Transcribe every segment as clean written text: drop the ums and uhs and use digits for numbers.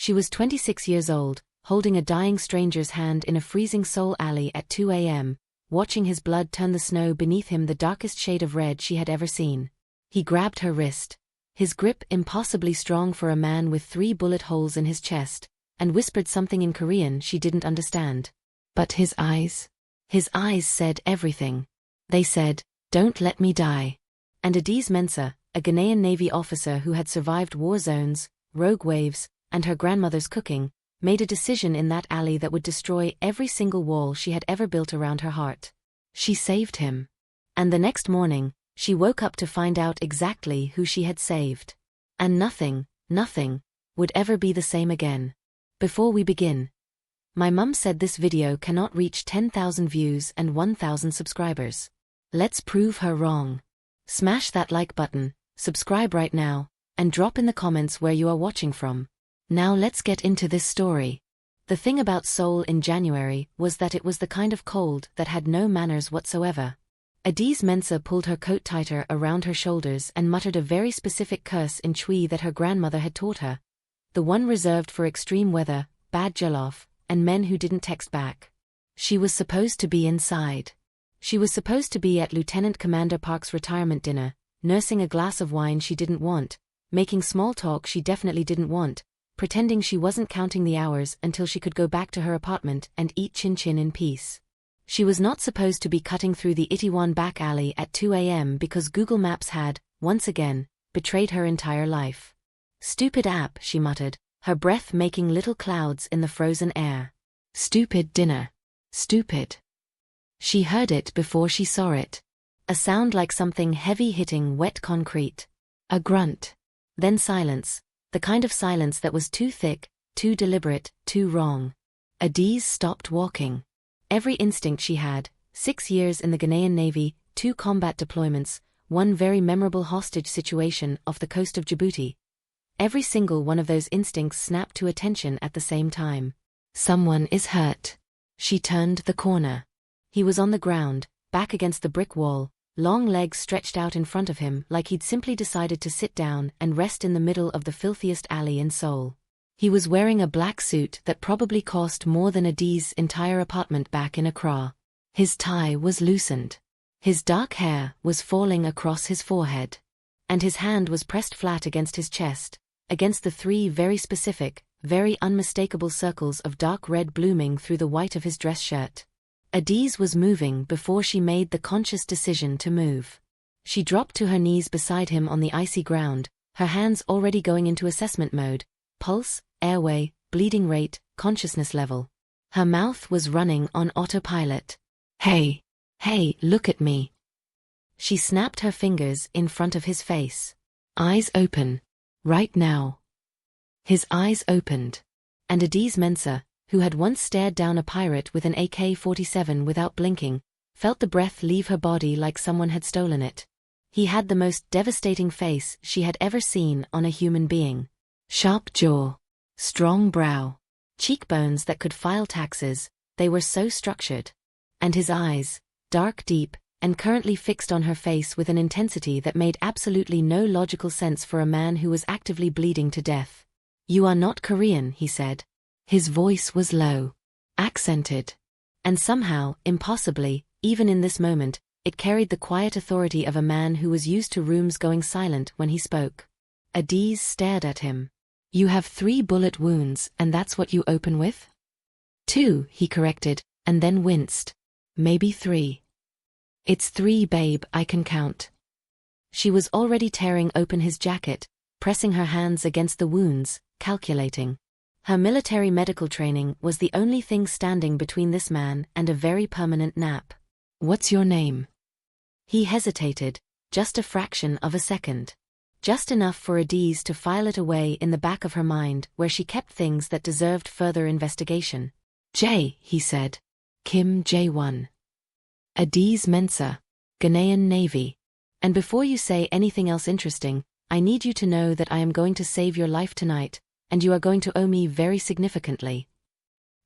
She was 26 years old, holding a dying stranger's hand in a freezing Seoul alley at 2 a.m., watching his blood turn the snow beneath him the darkest shade of red she had ever seen. He grabbed her wrist, his grip impossibly strong for a man with 3 bullet holes in his chest, and whispered something in Korean she didn't understand. But his eyes said everything. They said, "Don't let me die." And Adiz Mensah, a Ghanaian Navy officer who had survived war zones, rogue waves, and her grandmother's cooking, made a decision in that alley that would destroy every single wall she had ever built around her heart. She saved him. And the next morning, she woke up to find out exactly who she had saved. And nothing would ever be the same again. Before we begin, my mum said this video cannot reach 10,000 views and 1,000 subscribers. Let's prove her wrong. Smash that like button, subscribe right now, and drop in the comments where you are watching from. Now let's get into this story. The thing about Seoul in January was that it was the kind of cold that had no manners whatsoever. Adiz Mensah pulled her coat tighter around her shoulders and muttered a very specific curse in Chui that her grandmother had taught her, the one reserved for extreme weather, bad jollof, and men who didn't text back. She was supposed to be inside. She was supposed to be at Lieutenant Commander Park's retirement dinner, nursing a glass of wine she didn't want, making small talk she definitely didn't want, pretending she wasn't counting the hours until she could go back to her apartment and eat chin-chin in peace. She was not supposed to be cutting through the Itaewon back alley at 2 a.m. because Google Maps had, once again, betrayed her entire life. "Stupid app," she muttered, her breath making little clouds in the frozen air. "Stupid dinner. Stupid." She heard it before she saw it. A sound like something heavy hitting wet concrete. A grunt. Then silence. The kind of silence that was too thick, too deliberate, too wrong. Adiz stopped walking. Every instinct she had, 6 years in the Ghanaian Navy, 2 combat deployments, 1 very memorable hostage situation off the coast of Djibouti. Every single one of those instincts snapped to attention at the same time. Someone is hurt. She turned the corner. He was on the ground, back against the brick wall, long legs stretched out in front of him like he'd simply decided to sit down and rest in the middle of the filthiest alley in Seoul. He was wearing a black suit that probably cost more than Adiz's entire apartment back in Accra. His tie was loosened. His dark hair was falling across his forehead. And his hand was pressed flat against his chest, against the 3 very specific, very unmistakable circles of dark red blooming through the white of his dress shirt. Adiz was moving before she made the conscious decision to move. She dropped to her knees beside him on the icy ground, her hands already going into assessment mode, pulse, airway, bleeding rate, consciousness level. Her mouth was running on autopilot. Hey, look at me." She snapped her fingers in front of his face. "Eyes open. Right now." His eyes opened. And Adiz Mensah, who had once stared down a pirate with an AK-47 without blinking, felt the breath leave her body like someone had stolen it. He had the most devastating face she had ever seen on a human being. Sharp jaw. Strong brow. Cheekbones that could file taxes, they were so structured. And his eyes, dark deep, and currently fixed on her face with an intensity that made absolutely no logical sense for a man who was actively bleeding to death. "You are not Korean," he said. His voice was low, accented. And somehow, impossibly, even in this moment, it carried the quiet authority of a man who was used to rooms going silent when he spoke. Adiz stared at him. "You have 3 bullet wounds and that's what you open with?" "2, he corrected, and then winced. "Maybe 3. "It's 3, babe, I can count." She was already tearing open his jacket, pressing her hands against the wounds, calculating. Her military medical training was the only thing standing between this man and a very permanent nap. "What's your name?" He hesitated, just a fraction of a second. Just enough for Adiz to file it away in the back of her mind where she kept things that deserved further investigation. "J," he said. "Kim J1. Adiz Mensah, Ghanaian Navy. And before you say anything else interesting, I need you to know that I am going to save your life tonight, and you are going to owe me very significantly."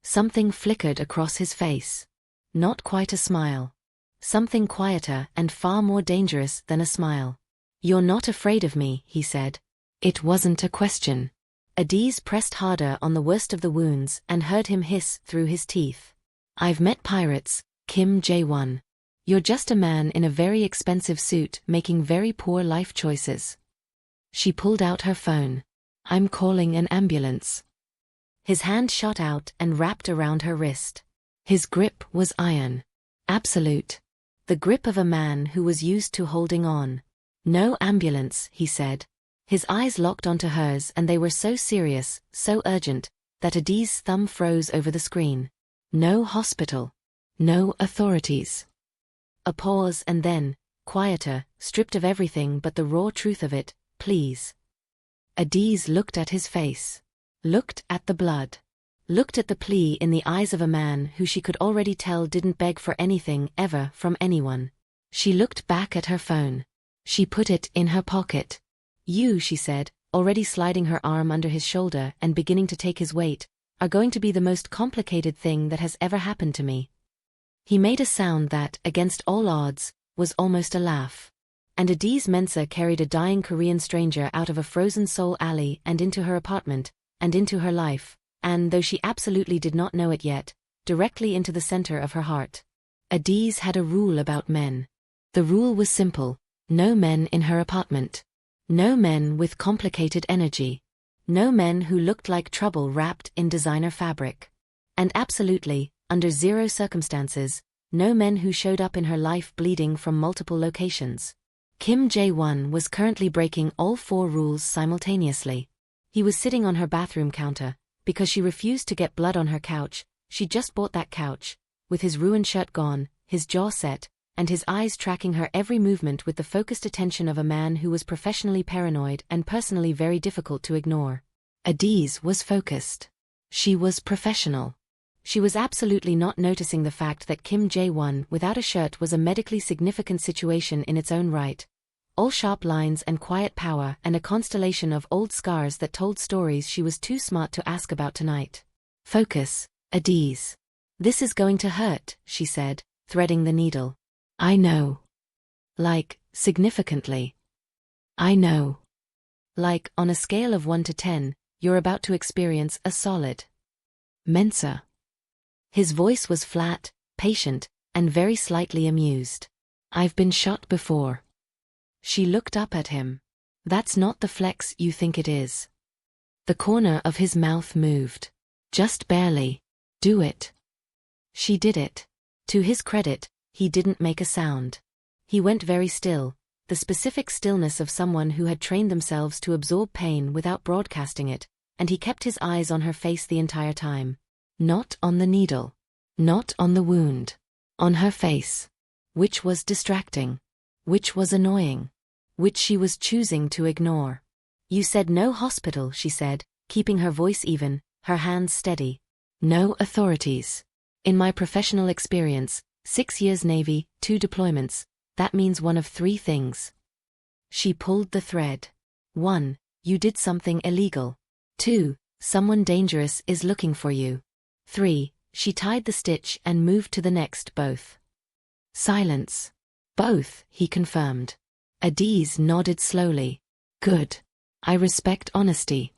Something flickered across his face. Not quite a smile. Something quieter and far more dangerous than a smile. "You're not afraid of me," he said. It wasn't a question. Adiz pressed harder on the worst of the wounds and heard him hiss through his teeth. I've met pirates, Kim Jae-won. You're just a man in a very expensive suit making very poor life choices. She pulled out her phone. I'm calling an ambulance. His hand shot out and wrapped around her wrist. His grip was iron. Absolute. The grip of a man who was used to holding on. No ambulance, he said. His eyes locked onto hers and they were so serious, so urgent, that Adiz's thumb froze over the screen. No hospital. No authorities. A pause and then, quieter, stripped of everything but the raw truth of it, please. Adiz looked at his face. Looked at the blood. Looked at the plea in the eyes of a man who she could already tell didn't beg for anything ever from anyone. She looked back at her phone. She put it in her pocket. You, she said, already sliding her arm under his shoulder and beginning to take his weight, are going to be the most complicated thing that has ever happened to me. He made a sound that, against all odds, was almost a laugh. And Adiz Mensah carried a dying Korean stranger out of a frozen Seoul alley and into her apartment, and into her life, and, though she absolutely did not know it yet, directly into the center of her heart. Adiz had a rule about men. The rule was simple: no men in her apartment. No men with complicated energy. No men who looked like trouble wrapped in designer fabric. And absolutely, under zero circumstances, no men who showed up in her life bleeding from multiple locations. Kim Jae-won was currently breaking all 4 rules simultaneously. He was sitting on her bathroom counter, because she refused to get blood on her couch. She just bought that couch, with his ruined shirt gone, his jaw set, and his eyes tracking her every movement with the focused attention of a man who was professionally paranoid and personally very difficult to ignore. Adiz was focused. She was professional. She was absolutely not noticing the fact that Kim Jae-won without a shirt was a medically significant situation in its own right. All sharp lines and quiet power and a constellation of old scars that told stories she was too smart to ask about tonight. Focus, Adiz. This is going to hurt, she said, threading the needle. I know. Like, significantly. I know. Like, on a scale of 1 to 10, you're about to experience a solid. Mensah. His voice was flat, patient, and very slightly amused. I've been shot before. She looked up at him. That's not the flex you think it is. The corner of his mouth moved. Just barely. Do it. She did it. To his credit, he didn't make a sound. He went very still, the specific stillness of someone who had trained themselves to absorb pain without broadcasting it, and he kept his eyes on her face the entire time. Not on the needle. Not on the wound. On her face. Which was distracting. Which was annoying. Which she was choosing to ignore. You said no hospital, she said, keeping her voice even, her hands steady. No authorities. In my professional experience, 6 years Navy, 2 deployments, that means one of 3 things. She pulled the thread. 1. You did something illegal. 2. Someone dangerous is looking for you. 3. She tied the stitch and moved to the next. Both. Silence. Both, he confirmed. Adiz nodded slowly. Good. I respect honesty.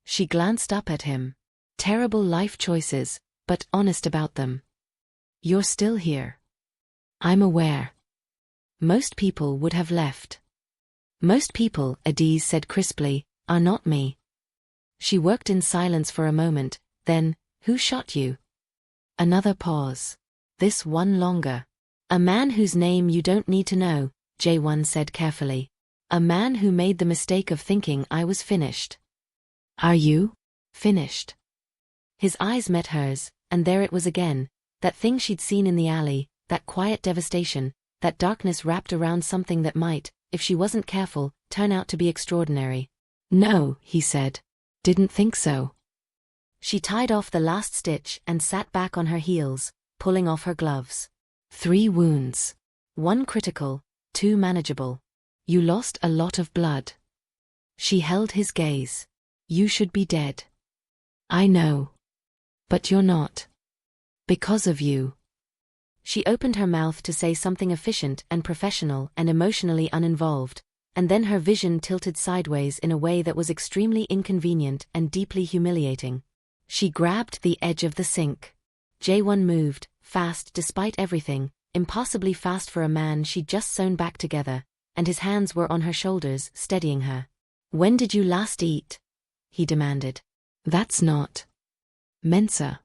She glanced up at him. Terrible life choices, but honest about them. You're still here. I'm aware. Most people would have left. Most people, Adiz said crisply, are not me. She worked in silence for a moment, then, who shot you? Another pause. This one longer. A man whose name you don't need to know, Jae-won said carefully. A man who made the mistake of thinking I was finished. Are you? Finished. His eyes met hers, and there it was again, that thing she'd seen in the alley, that quiet devastation, that darkness wrapped around something that might, if she wasn't careful, turn out to be extraordinary. No, he said. Didn't think so. She tied off the last stitch and sat back on her heels, pulling off her gloves. 3 wounds. 1 critical, 2 manageable. You lost a lot of blood. She held his gaze. You should be dead. I know. But you're not. Because of you. She opened her mouth to say something efficient and professional and emotionally uninvolved, and then her vision tilted sideways in a way that was extremely inconvenient and deeply humiliating. She grabbed the edge of the sink. Jae-won moved, fast despite everything, impossibly fast for a man she'd just sewn back together, and his hands were on her shoulders, steadying her. "When did you last eat?" he demanded. "That's not Mensa."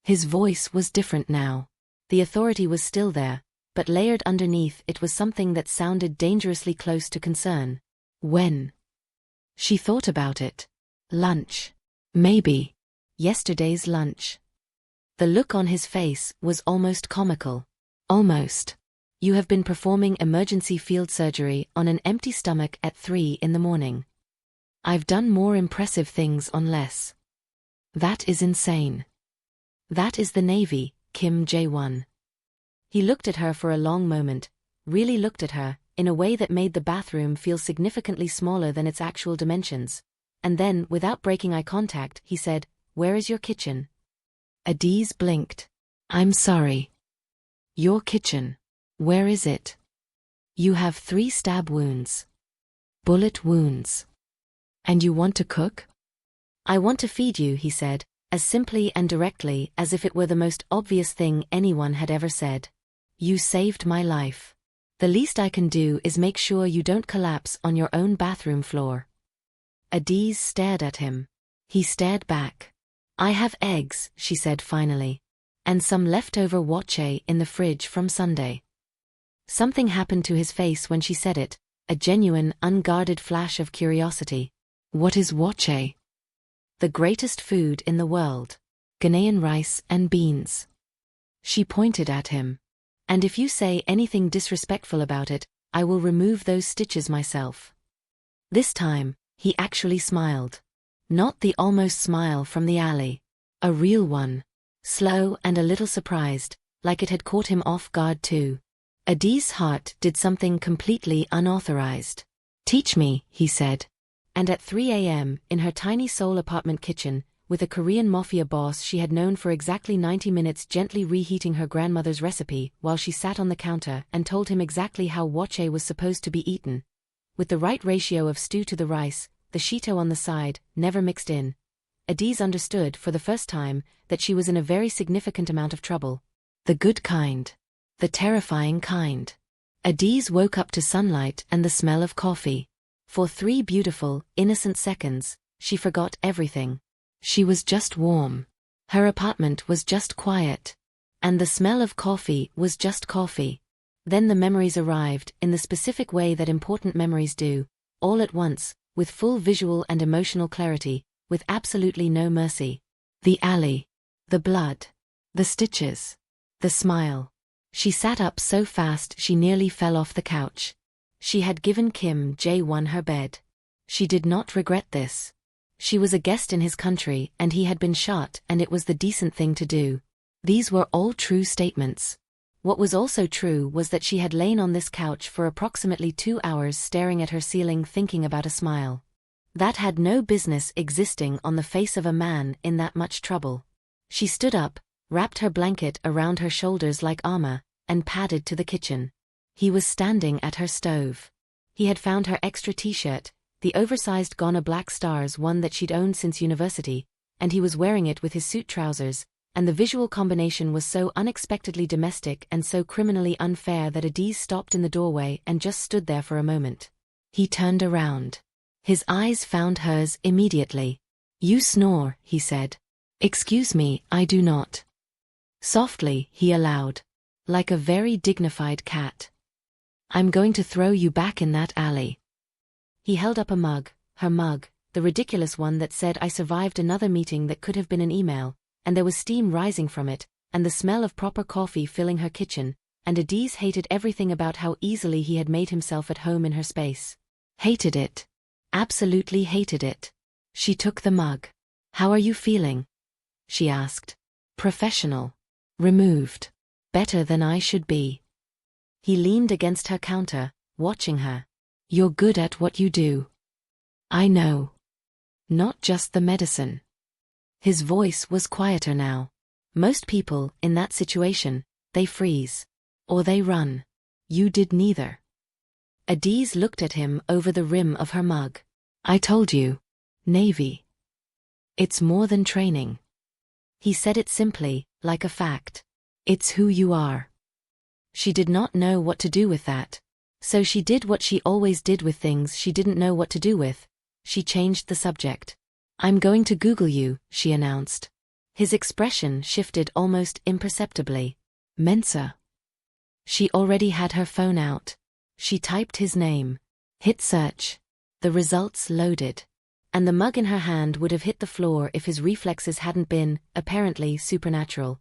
His voice was different now. The authority was still there, but layered underneath it was something that sounded dangerously close to concern. "When?" She thought about it. "Lunch. Maybe. Yesterday's lunch." The look on his face was almost comical. "Almost. You have been performing emergency field surgery on an empty stomach at 3 in the morning. I've done more impressive things on less." "That is insane." "That is the Navy, Kim Jae-won." He looked at her for a long moment, really looked at her, in a way that made the bathroom feel significantly smaller than its actual dimensions. And then, without breaking eye contact, he said, "Where is your kitchen?" Adiz blinked. "I'm sorry. Your kitchen. Where is it?" "You have 3 stab wounds. Bullet wounds. And you want to cook?" "I want to feed you," he said, as simply and directly as if it were the most obvious thing anyone had ever said. "You saved my life. The least I can do is make sure you don't collapse on your own bathroom floor." Adiz stared at him. He stared back. "I have eggs," she said finally. "And some leftover wache in the fridge from Sunday." Something happened to his face when she said it, a genuine, unguarded flash of curiosity. "What is wache?" "The greatest food in the world. Ghanaian rice and beans." She pointed at him. "And if you say anything disrespectful about it, I will remove those stitches myself." This time, he actually smiled. Not the almost smile from the alley. A real one. Slow and a little surprised, like it had caught him off guard too. Adiz's heart did something completely unauthorized. "Teach me," he said. And at 3 a.m., in her tiny Seoul apartment kitchen, with a Korean Mafia boss she had known for exactly 90 minutes gently reheating her grandmother's recipe while she sat on the counter and told him exactly how wache was supposed to be eaten. With the right ratio of stew to the rice, the shito on the side, never mixed in. Adiz understood, for the first time, that she was in a very significant amount of trouble. The good kind. The terrifying kind. Adiz woke up to sunlight and the smell of coffee. For 3 beautiful, innocent seconds, she forgot everything. She was just warm. Her apartment was just quiet. And the smell of coffee was just coffee. Then the memories arrived, in the specific way that important memories do, all at once, with full visual and emotional clarity, with absolutely no mercy. The alley. The blood. The stitches. The smile. She sat up so fast she nearly fell off the couch. She had given Kim Jae-won her bed. She did not regret this. She was a guest in his country and he had been shot, and it was the decent thing to do. These were all true statements. What was also true was that she had lain on this couch for approximately 2 hours staring at her ceiling thinking about a smile. That had no business existing on the face of a man in that much trouble. She stood up, wrapped her blanket around her shoulders like armor, and padded to the kitchen. He was standing at her stove. He had found her extra t-shirt, the oversized Ghana black stars, one that she'd owned since university, and he was wearing it with his suit trousers, and the visual combination was so unexpectedly domestic and so criminally unfair that Adiz stopped in the doorway and just stood there for a moment. He turned around. His eyes found hers immediately. "You snore," he said. "Excuse me, I do not." Softly, he allowed. "Like a very dignified cat. I'm going to throw you back in that alley." He held up a mug, her mug, the ridiculous one that said "I survived another meeting" that could have been an email, and there was steam rising from it, and the smell of proper coffee filling her kitchen, and Adiz hated everything about how easily he had made himself at home in her space. Hated it. Absolutely hated it. She took the mug. "How are you feeling?" she asked. "Professional. Removed. Better than I should be." He leaned against her counter, watching her. "You're good at what you do." "I know. Not just the medicine." His voice was quieter now. "Most people, in that situation, they freeze. Or they run. You did neither." Adiz looked at him over the rim of her mug. I told you. Navy. It's more than training. He said it simply, like a fact. It's who you are. She did not know what to do with that. So she did what she always did with things she didn't know what to do with. She changed the subject. I'm going to Google you, she announced. His expression shifted almost imperceptibly. Mensa. She already had her phone out. She typed his name. Hit search. The results loaded. And the mug in her hand would have hit the floor if his reflexes hadn't been, apparently, supernatural.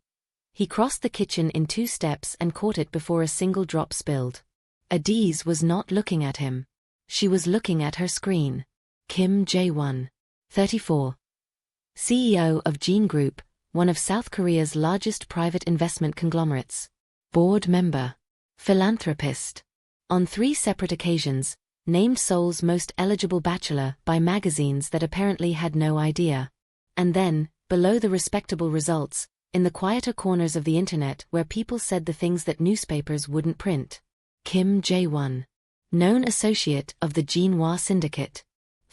He crossed the kitchen in 2 steps and caught it before a single drop spilled. Adiz was not looking at him. She was looking at her screen. Kim Jae-won, 34. CEO of Jean Group, one of South Korea's largest private investment conglomerates. Board member. Philanthropist. On 3 separate occasions, named Seoul's most eligible bachelor by magazines that apparently had no idea. And then, below the respectable results, in the quieter corners of the internet where people said the things that newspapers wouldn't print. Kim Jae-won. Known associate of the Jinhwa Syndicate.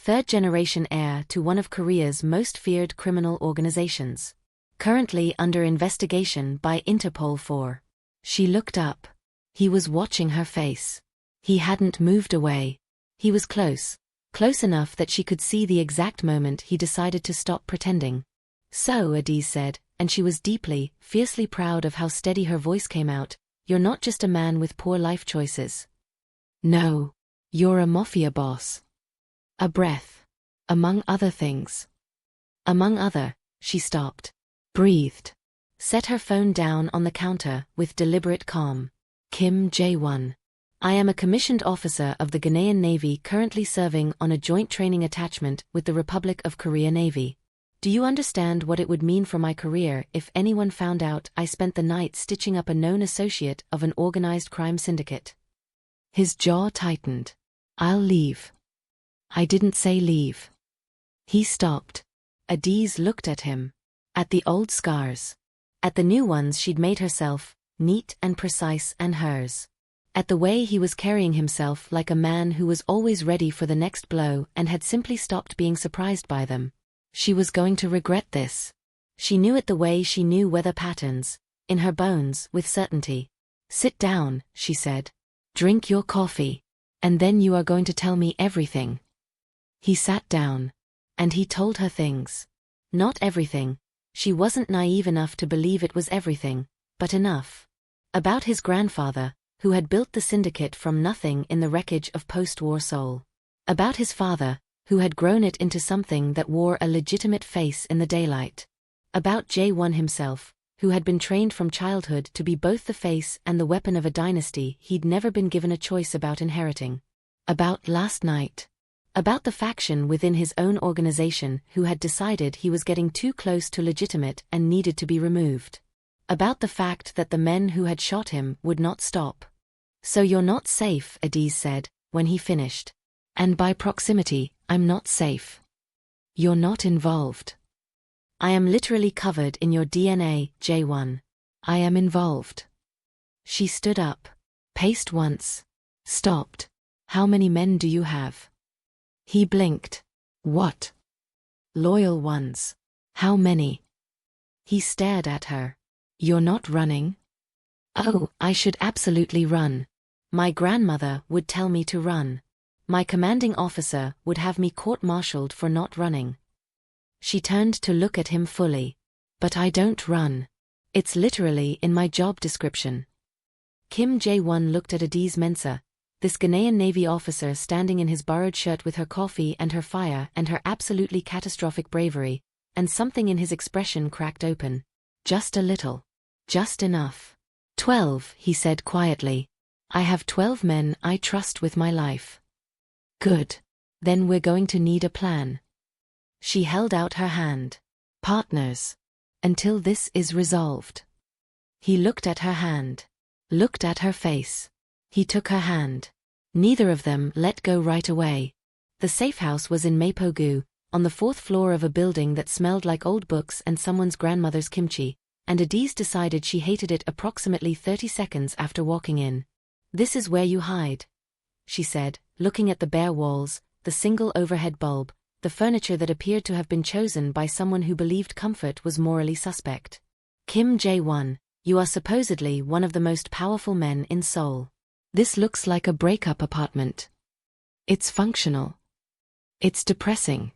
3rd-generation heir to one of Korea's most feared criminal organizations. Currently under investigation by Interpol for. She looked up. He was watching her face. He hadn't moved away. He was close. Close enough that she could see the exact moment he decided to stop pretending. So, Adiz said, and she was deeply, fiercely proud of how steady her voice came out, you're not just a man with poor life choices. No. You're a mafia boss. A breath. Among other things. Among other, she stopped. Breathed. Set her phone down on the counter with deliberate calm. Kim Jae-won. I am a commissioned officer of the Ghanaian Navy currently serving on a joint training attachment with the Republic of Korea Navy. Do you understand what it would mean for my career if anyone found out I spent the night stitching up a known associate of an organized crime syndicate? His jaw tightened. I'll leave. I didn't say leave. He stopped. Adiz looked at him. At the old scars. At the new ones she'd made herself, neat and precise and hers. At the way he was carrying himself like a man who was always ready for the next blow and had simply stopped being surprised by them. She was going to regret this. She knew it the way she knew weather patterns, in her bones, with certainty. Sit down, she said. Drink your coffee. And then you are going to tell me everything. He sat down. And he told her things. Not everything. She wasn't naive enough to believe it was everything, but enough. About his grandfather, who had built the syndicate from nothing in the wreckage of post-war Seoul. About his father, who had grown it into something that wore a legitimate face in the daylight. About Jae-won himself, who had been trained from childhood to be both the face and the weapon of a dynasty he'd never been given a choice about inheriting. About last night. About the faction within his own organization who had decided he was getting too close to legitimate and needed to be removed. About the fact that the men who had shot him would not stop. So you're not safe, Adiz said, when he finished. And by proximity, I'm not safe. You're not involved. I am literally covered in your DNA, Jae-won. I am involved. She stood up. Paced once. Stopped. How many men do you have? He blinked. What? Loyal ones. How many? He stared at her. You're not running? Oh, I should absolutely run. My grandmother would tell me to run. My commanding officer would have me court-martialed for not running. She turned to look at him fully. But I don't run. It's literally in my job description. Kim Jae-won looked at Adiz Mensa, this Ghanaian Navy officer standing in his borrowed shirt with her coffee and her fire and her absolutely catastrophic bravery, and something in his expression cracked open. Just a little. Just enough. 12, he said quietly. I have 12 men I trust with my life. Good. Then we're going to need a plan. She held out her hand. Partners. Until this is resolved. He looked at her hand. Looked at her face. He took her hand. Neither of them let go right away. The safe house was in Mapogu, on the 4th floor of a building that smelled like old books and someone's grandmother's kimchi, and Adiz decided she hated it approximately 30 seconds after walking in. This is where you hide. she said, looking at the bare walls, the single overhead bulb, the furniture that appeared to have been chosen by someone who believed comfort was morally suspect. Kim Jae-won, you are supposedly one of the most powerful men in Seoul. This looks like a breakup apartment. It's functional. It's depressing.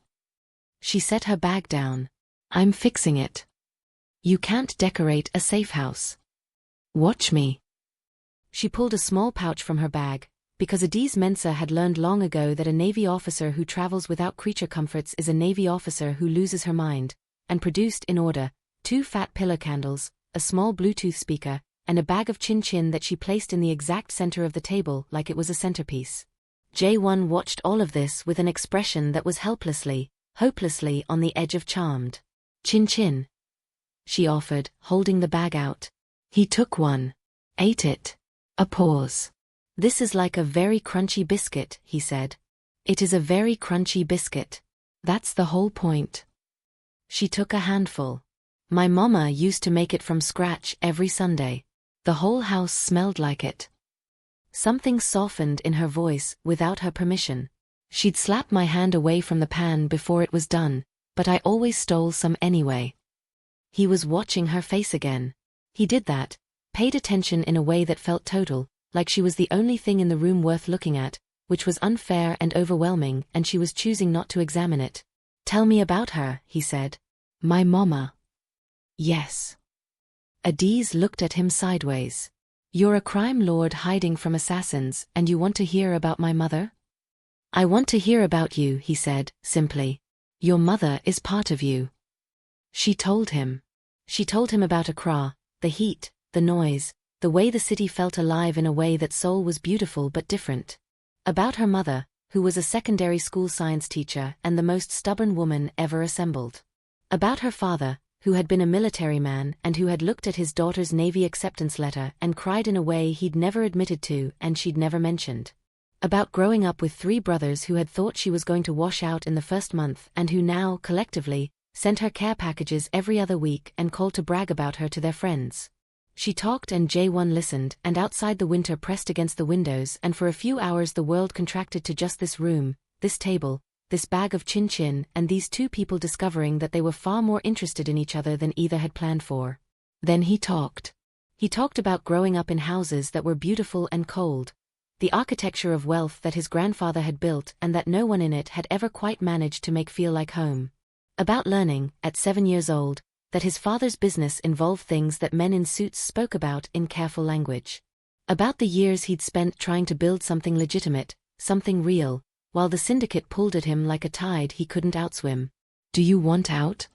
She set her bag down. I'm fixing it. You can't decorate a safe house. Watch me. She pulled a small pouch from her bag, because Adiz Mensah had learned long ago that a Navy officer who travels without creature comforts is a Navy officer who loses her mind, and produced in order 2 fat pillar candles, a small Bluetooth speaker, and a bag of chin-chin that she placed in the exact center of the table like it was a centerpiece. Jae-won watched all of this with an expression that was hopelessly on the edge of charmed. Chin-chin, she offered, holding the bag out. He took one. Ate it. A pause. This is like a very crunchy biscuit, he said. It is a very crunchy biscuit. That's the whole point. She took a handful. My mama used to make it from scratch every Sunday. The whole house smelled like it. Something softened in her voice without her permission. She'd slap my hand away from the pan before it was done, but I always stole some anyway. He was watching her face again. He did that, paid attention in a way that felt total, like she was the only thing in the room worth looking at, which was unfair and overwhelming, and she was choosing not to examine it. Tell me about her, he said. My mama. Yes. Adiz looked at him sideways. You're a crime lord hiding from assassins, and you want to hear about my mother? I want to hear about you, he said, simply. Your mother is part of you. She told him. She told him about Accra, the heat, the noise, the way the city felt alive in a way that Seoul was beautiful but different. About her mother, who was a secondary school science teacher and the most stubborn woman ever assembled. About her father, who had been a military man and who had looked at his daughter's Navy acceptance letter and cried in a way he'd never admitted to and she'd never mentioned. About growing up with 3 brothers who had thought she was going to wash out in the first month and who now, collectively, sent her care packages every other week and called to brag about her to their friends. She talked and Jae-won listened, and outside the winter pressed against the windows, and for a few hours the world contracted to just this room, this table, this bag of chin-chin, and these 2 people discovering that they were far more interested in each other than either had planned for. Then he talked. He talked about growing up in houses that were beautiful and cold, the architecture of wealth that his grandfather had built and that no one in it had ever quite managed to make feel like home. About learning, at 7 years old, that his father's business involved things that men in suits spoke about in careful language. About the years he'd spent trying to build something legitimate, something real, while the syndicate pulled at him like a tide he couldn't outswim. Do you want out?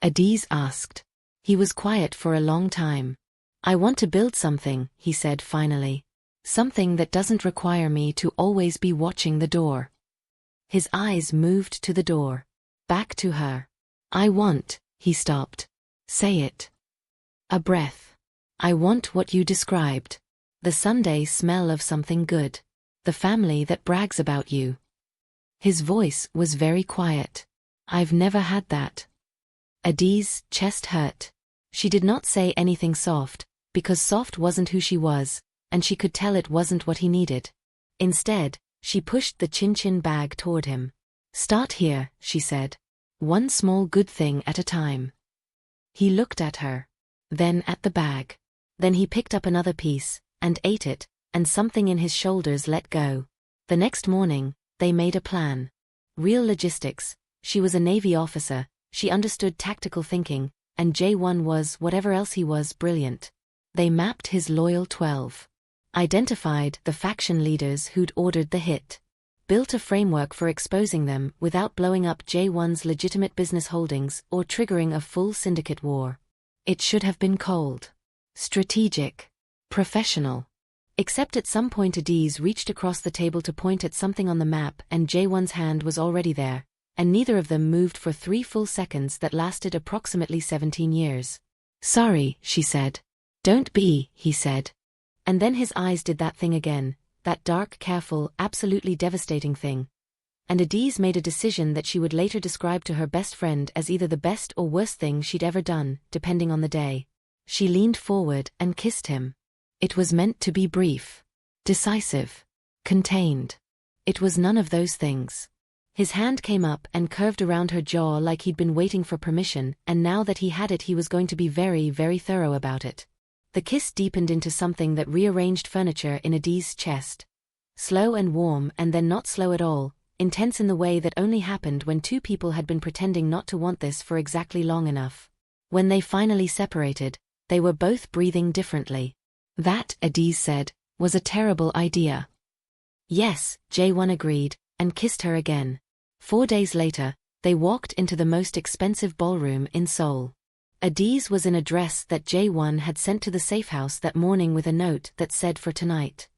Adiz asked. He was quiet for a long time. I want to build something, he said finally. Something that doesn't require me to always be watching the door. His eyes moved to the door. Back to her. I want, he stopped. Say it. A breath. I want what you described. The Sunday smell of something good. The family that brags about you. His voice was very quiet. I've never had that. Adiz's chest hurt. She did not say anything soft, because soft wasn't who she was, and she could tell it wasn't what he needed. Instead, she pushed the chin-chin bag toward him. Start here, she said. One small good thing at a time. He looked at her. Then at the bag. Then he picked up another piece, and ate it, and something in his shoulders let go. The next morning, they made a plan. Real logistics. She was a Navy officer, she understood tactical thinking, and Jae-won was, whatever else he was, brilliant. They mapped his loyal 12. Identified the faction leaders who'd ordered the hit. Built a framework for exposing them without blowing up Jae-won's legitimate business holdings or triggering a full syndicate war. It should have been cold. Strategic. Professional. Except at some point Adiz reached across the table to point at something on the map and Jae-won's hand was already there, and neither of them moved for 3 full seconds that lasted approximately 17 years. Sorry, she said. Don't be, he said. And then his eyes did that thing again, that dark, careful, absolutely devastating thing. And Adiz made a decision that she would later describe to her best friend as either the best or worst thing she'd ever done, depending on the day. She leaned forward and kissed him. It was meant to be brief. Decisive. Contained. It was none of those things. His hand came up and curved around her jaw like he'd been waiting for permission, and now that he had it he was going to be very, very thorough about it. The kiss deepened into something that rearranged furniture in Adi's chest. Slow and warm, and then not slow at all, intense in the way that only happened when two people had been pretending not to want this for exactly long enough. When they finally separated, they were both breathing differently. That, Adi said, was a terrible idea. Yes, Jae-won agreed, and kissed her again. 4 days later, they walked into the most expensive ballroom in Seoul. Adi's was in a dress that Jae-won had sent to the safe house that morning with a note that said for tonight.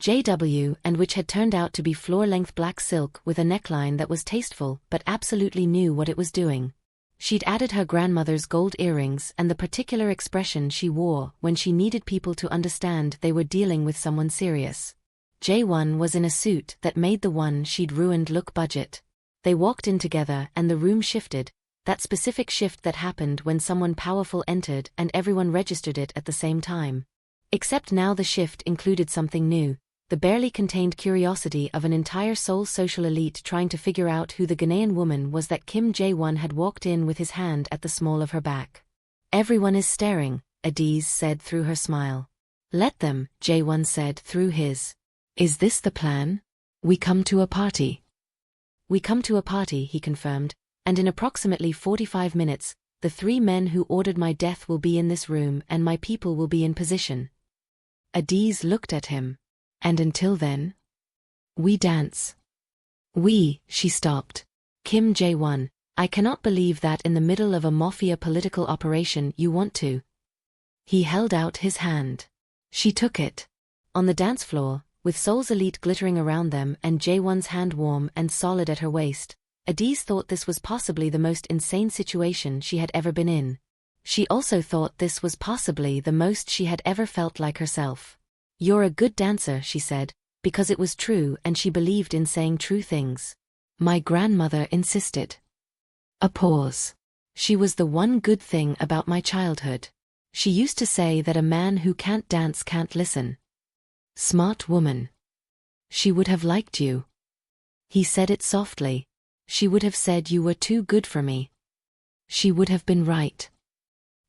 JW, and which had turned out to be floor-length black silk with a neckline that was tasteful but absolutely knew what it was doing. She'd added her grandmother's gold earrings and the particular expression she wore when she needed people to understand they were dealing with someone serious. Jae-won was in a suit that made the one she'd ruined look budget. They walked in together and the room shifted, that specific shift that happened when someone powerful entered and everyone registered it at the same time. Except now the shift included something new, the barely contained curiosity of an entire Seoul social elite trying to figure out who the Ghanaian woman was that Kim Jae-won had walked in with his hand at the small of her back. Everyone is staring, Adiz said through her smile. Let them, Jae-won said through his. Is this the plan? We come to a party. We come to a party, he confirmed, and in approximately 45 minutes, the 3 men who ordered my death will be in this room and my people will be in position. Adiz looked at him. And until then? We dance. We, she stopped. Kim Jae-won, I cannot believe that in the middle of a Mafia political operation you want to. He held out his hand. She took it. On the dance floor, with Seoul's elite glittering around them and Jae-won's hand warm and solid at her waist, Adiz thought this was possibly the most insane situation she had ever been in. She also thought this was possibly the most she had ever felt like herself. You're a good dancer, she said, because it was true and she believed in saying true things. My grandmother insisted. A pause. She was the one good thing about my childhood. She used to say that a man who can't dance can't listen. Smart woman. She would have liked you. He said it softly. She would have said you were too good for me. She would have been right.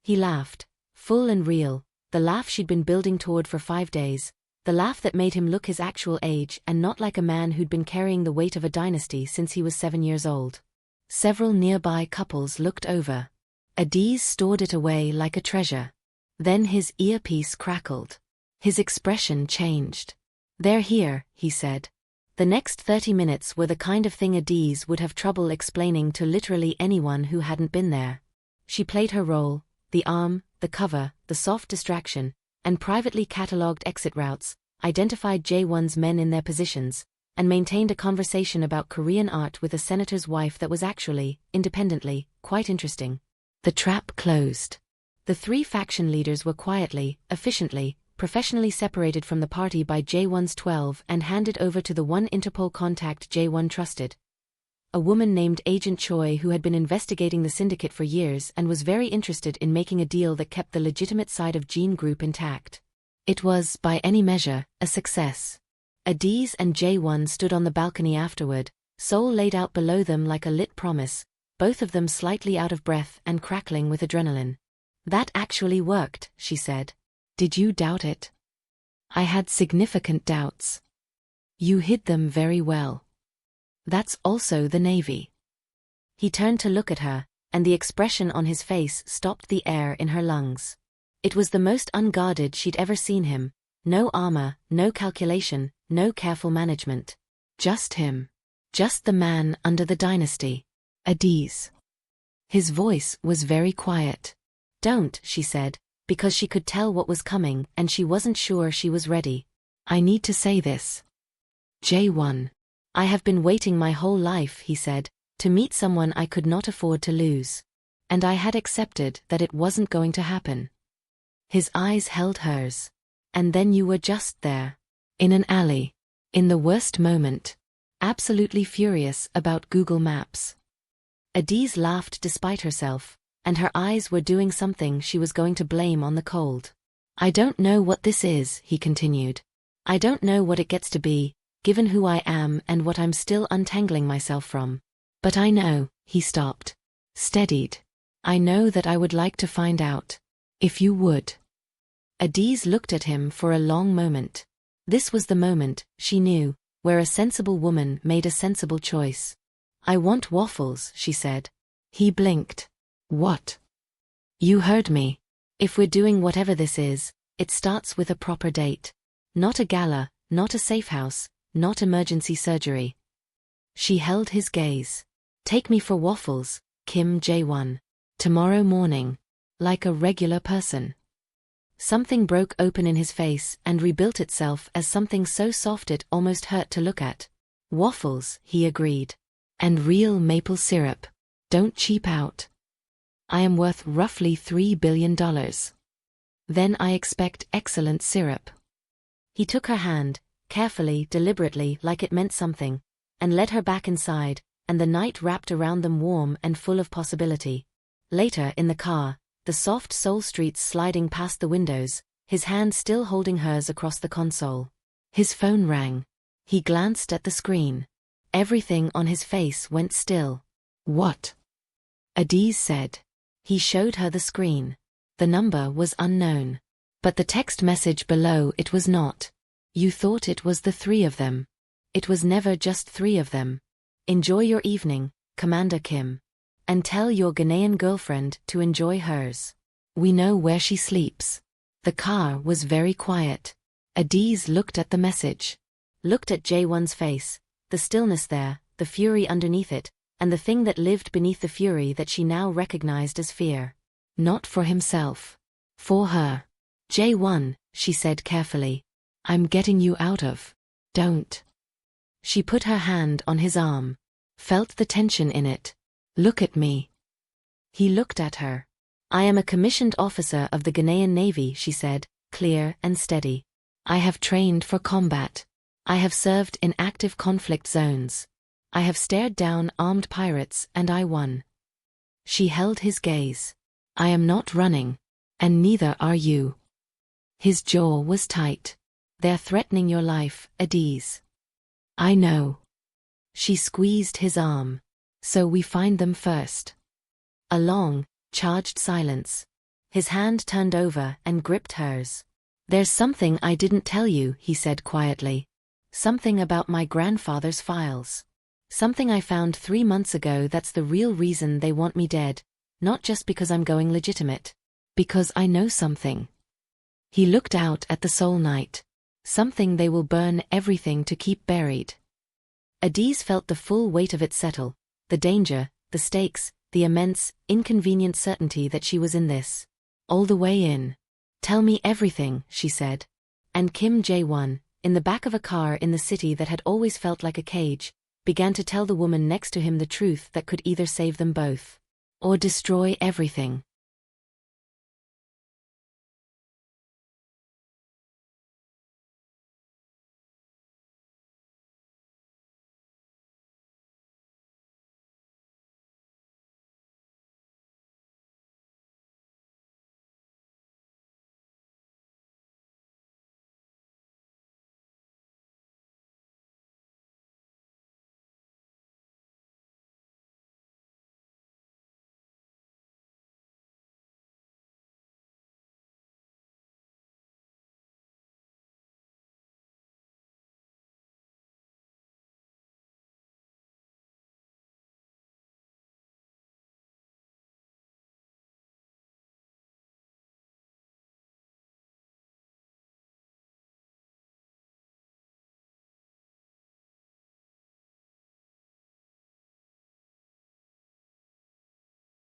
He laughed, full and real, the laugh she'd been building toward for 5 days, the laugh that made him look his actual age and not like a man who'd been carrying the weight of a dynasty since he was 7 years old. Several nearby couples looked over. Adiz stored it away like a treasure. Then his earpiece crackled. His expression changed. They're here, he said. The next 30 minutes were the kind of thing Adiz would have trouble explaining to literally anyone who hadn't been there. She played her role, the arm, the cover, the soft distraction, and privately catalogued exit routes, identified Jae-won's men in their positions, and maintained a conversation about Korean art with a senator's wife that was actually, independently, quite interesting. The trap closed. The 3 faction leaders were quietly, efficiently, professionally separated from the party by Jae-won's 12 and handed over to the one Interpol contact Jae-won trusted. A woman named Agent Choi who had been investigating the syndicate for years and was very interested in making a deal that kept the legitimate side of Jean Group intact. It was, by any measure, a success. Adiz and Jae-won stood on the balcony afterward, Seoul laid out below them like a lit promise, both of them slightly out of breath and crackling with adrenaline. That actually worked, she said. Did you doubt it? I had significant doubts. You hid them very well. That's also the Navy. He turned to look at her, and the expression on his face stopped the air in her lungs. It was the most unguarded she'd ever seen him. No armor, no calculation, no careful management. Just him. Just the man under the dynasty. Adiz. His voice was very quiet. Don't, she said, because she could tell what was coming and she wasn't sure she was ready. I need to say this. Jae-won. I have been waiting my whole life, he said, to meet someone I could not afford to lose. And I had accepted that it wasn't going to happen. His eyes held hers. And then you were just there. In an alley. In the worst moment. Absolutely furious about Google Maps. Adiz laughed despite herself, and her eyes were doing something she was going to blame on the cold. I don't know what this is, he continued. I don't know what it gets to be, given who I am and what I'm still untangling myself from. But I know, he stopped. Steadied. I know that I would like to find out. If you would. Adiz looked at him for a long moment. This was the moment, she knew, where a sensible woman made a sensible choice. I want waffles, she said. He blinked. What? You heard me. If we're doing whatever this is, it starts with a proper date. Not a gala, not a safe house, not emergency surgery. She held his gaze. Take me for waffles, Kim Jae-won. Tomorrow morning. Like a regular person. Something broke open in his face and rebuilt itself as something so soft it almost hurt to look at. Waffles, he agreed. And real maple syrup. Don't cheap out. I am worth roughly $3 billion. Then I expect excellent syrup. He took her hand, carefully, deliberately, like it meant something, and led her back inside, and the night wrapped around them warm and full of possibility. Later, in the car, the soft Seoul streets sliding past the windows, his hand still holding hers across the console. His phone rang. He glanced at the screen. Everything on his face went still. What? Adiz said. He showed her the screen. The number was unknown. But the text message below it was not. You thought it was the three of them. It was never just three of them. Enjoy your evening, Commander Kim. And tell your Ghanaian girlfriend to enjoy hers. We know where she sleeps. The car was very quiet. Adiz looked at the message. Looked at Jae-won's face, the stillness there, the fury underneath it, and the thing that lived beneath the fury that she now recognized as fear. Not for himself. For her. Jae-won, she said carefully. I'm getting you out of. Don't. She put her hand on his arm. Felt the tension in it. Look at me. He looked at her. I am a commissioned officer of the Ghanaian Navy, she said, clear and steady. I have trained for combat. I have served in active conflict zones. I have stared down armed pirates and I won. She held his gaze. I am not running. And neither are you. His jaw was tight. They're threatening your life, Adiz. I know. She squeezed his arm. So we find them first. A long, charged silence. His hand turned over and gripped hers. There's something I didn't tell you, he said quietly. Something about my grandfather's files. Something I found 3 months ago that's the real reason they want me dead. Not just because I'm going legitimate. Because I know something. He looked out at the Seoul night. Something they will burn everything to keep buried. Adiz felt the full weight of it settle. The danger, the stakes, the immense, inconvenient certainty that she was in this. All the way in. Tell me everything, she said. And Kim Jae-won, in the back of a car in the city that had always felt like a cage, began to tell the woman next to him the truth that could either save them both. Or destroy everything.